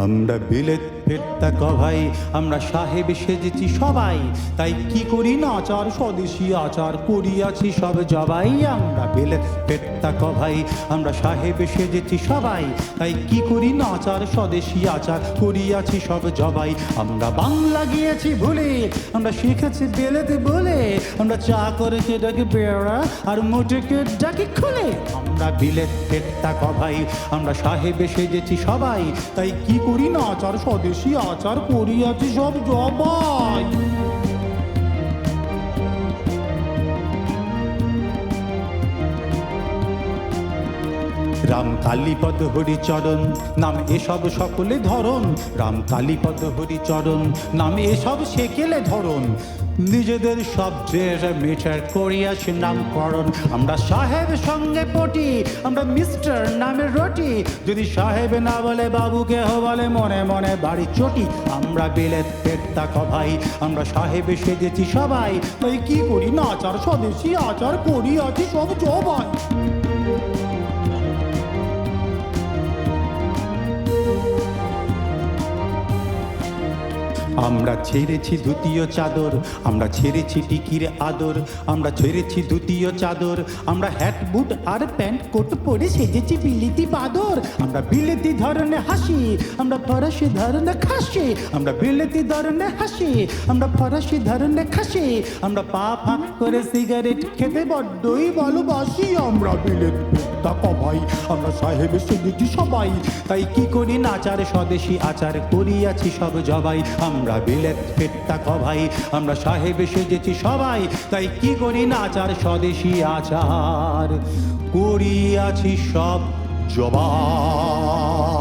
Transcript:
আমরা বিলেত ফেরতা কভাই, আমরা সাহেব সেজেছি সবাই, তাই কি করি না আচার স্বদেশি আচার করিয়াছি সব জবাই। আমরা বিলেত ফেরতা কভাই, আমরা সাহেব সেজেছি সবাই, তাই কি করি না আচার স্বদেশি আচার করিয়াছি সব জবাই। আমরা বাংলা গিয়েছি ভুলে, আমরা শিখেছি বিলেতে বলে, আমরা চা করেছি ডাকি বেড়া আর মোটেকে ডাকি খুলে। আমরা বিলেত ফেরতা কভাই, আমরা সাহেব সেজেছি সবাই, তাই কি করি না আচার স্বদেশি আচার করিয়াছি সব জবাই। রাম কালীপদ হরিচরণ নাম এসব সকলে ধরন, রাম কালীপদ হরিচরণ নাম এসব সেকেলে ধরন। নিজেদের সব ড্রেস মিটার করিয়াছি নামকরণ। আমরা সাহেব সঙ্গে পটি, আমরা মিস্টার নামে রটি, যদি সাহেব না বলে বাবু কেহ বলে মনে মনে বাড়ি চটি। আমরা বিলেত ফেরতা কভাই, আমরা সাহেব সেজেছি সবাই, তাই কি করি না আচার স্বদেশি আচার করিয়াছি সব জবাই। আমরা ছেড়েছি ধুতীয় চাদর, আমরা ছেড়েছি টিকির আদর, আমরা ছেড়েছি ধুতীয় চাদর, আমরা হ্যাট বুট আর প্যান্ট কোট পরে সেজেছি বিলেতি বাদর। আমরা বিলেতি ধরনে হাসি, আমরা ফরাসি ধরনে খাসি, আমরা বিলেতি ধরনে হাসি, আমরা ফরাসি ধরনে খাসি, আমরা পা ফাঁক করে সিগারেট খেতে বড্ডই ভালোবাসি। আমরা বিলেত ফেরতা কভাই, আমরা সাহেব সেজেছি সবাই, তাই কি করি না আচার স্বদেশি আচার করিয়াছি সব জবাই। আমরা বিলেত ফেরতা কভাই, আমরা সাহেব সেজেছি সবাই, তাই কি করি না আচার স্বদেশি আচার করিয়াছি সব জবাই।